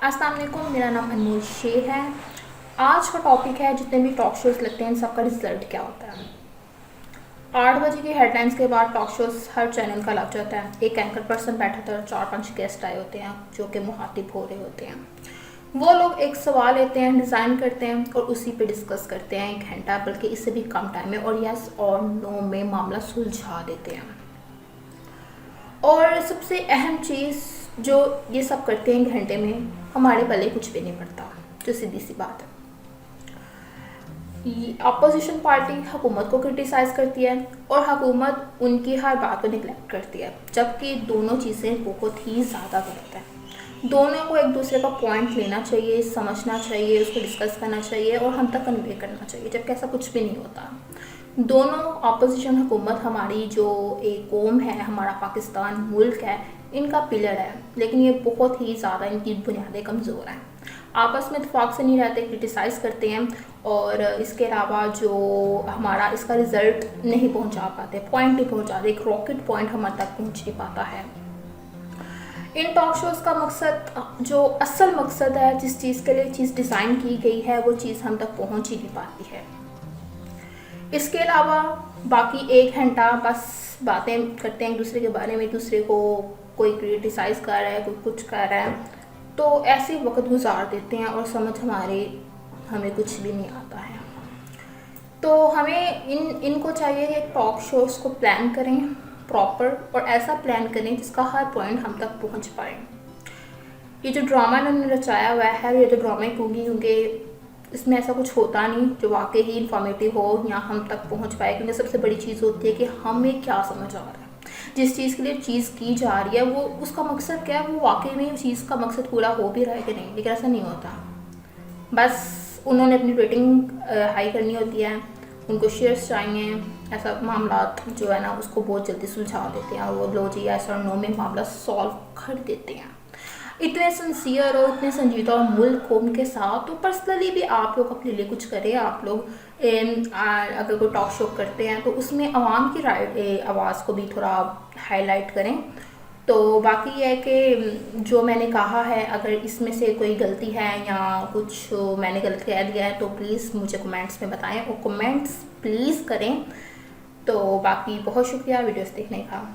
अस्सलाम वालेकुम, मेरा नाम अनमोल शेर है। आज का टॉपिक है जितने भी टॉक शोज़ लगते हैं इन सबका रिजल्ट क्या होता है। 8 बजे की हेडलाइंस के बाद टॉक शोज़ हर चैनल का लग जाता है। एक एंकर पर्सन बैठा था और 4-5 गेस्ट आए होते हैं जो कि मुखातिब हो रहे होते हैं। वो लोग एक सवाल लेते हैं, डिज़ाइन करते हैं और उसी पे डिस्कस करते हैं 1 घंटा, बल्कि इससे भी कम टाइम में, और यस और नो में मामला सुलझा देते हैं। और सबसे अहम चीज़ जो ये सब करते हैं 1 घंटे में, हमारे पल्ले कुछ भी नहीं पड़ता, जो सीधी सी बात है। अपोजिशन पार्टी हुकूमत को क्रिटिसाइज़ करती है और हुकूमत उनकी हर बात को निगलेक्ट करती है, जबकि दोनों चीज़ें बहुत ही ज़्यादा गलत है। दोनों को एक दूसरे का पॉइंट लेना चाहिए, समझना चाहिए, उसको डिस्कस करना चाहिए और हम तक कन्वे करना चाहिए, जबकि ऐसा कुछ भी नहीं होता। दोनों अपोजिशन हुकूमत हमारी जो एक कौम है, हमारा पाकिस्तान मुल्क है, इनका पिलर है, लेकिन ये बहुत ही ज़्यादा इनकी बुनियादें कमज़ोर हैं। आपस में इत्तेफाक से नहीं रहते, क्रिटिसाइज़ करते हैं और इसके अलावा जो हमारा इसका रिज़ल्ट नहीं पहुंचा पाते, पॉइंट नहीं पहुंचाते, एक रॉकेट पॉइंट हमारे तक पहुंच नहीं पाता है। इन टॉक शोज़ का मकसद, जो असल मकसद है, जिस चीज़ के लिए चीज़ डिज़ाइन की गई है, वो चीज़ हम तक पहुंच ही नहीं पाती है। इसके अलावा बाकी 1 घंटा बस बातें करते हैं एक दूसरे के बारे में, एक दूसरे को कोई क्रिटिसाइज़ कर रहा है, कोई कुछ कर रहा है, तो ऐसे वक्त गुजार देते हैं और समझ हमें कुछ भी नहीं आता है। तो हमें इनको चाहिए कि टॉक शोज़ को प्लान करें प्रॉपर, और ऐसा प्लान करें जिसका हर पॉइंट हम तक पहुंच पाए। ये जो ड्रामा इन्होंने रचाया हुआ है, ये तो ड्रामे क्योंकि इसमें ऐसा कुछ होता नहीं जो वाकई ही इन्फॉर्मेटिव हो या हम तक पहुंच पाए, क्योंकि सबसे बड़ी चीज़ होती है कि हमें क्या समझ आ रहा है, जिस चीज़ के लिए चीज़ की जा रही है वो उसका मकसद क्या है, वो वाकई में उस चीज़ का मकसद पूरा हो भी रहा है कि नहीं। लेकिन ऐसा नहीं होता, बस उन्होंने अपनी रेटिंग हाई करनी होती है, उनको शेयर्स चाहिए, ऐसा मामला जो है ना उसको बहुत जल्दी सुलझा देते हैं और वो लो जी ऐसा नो में मामला सॉल्व कर देते हैं। इतने सिंसियर और इतने संजीदा और मुल्क कौम के साथ। तो पर्सनली भी आप लोग अपने लिए कुछ करें। आप लोग अगर कोई टॉक शो करते हैं तो उसमें आवाम की राय आवाज़ को भी थोड़ा हाईलाइट करें। तो बाकी ये है कि जो मैंने कहा है, अगर इसमें से कोई गलती है या कुछ मैंने गलत कह दिया है तो प्लीज़ मुझे कमेंट्स में बताएं, और कमेंट्स प्लीज़ करें। तो बाकी बहुत शुक्रिया वीडियोस देखने का।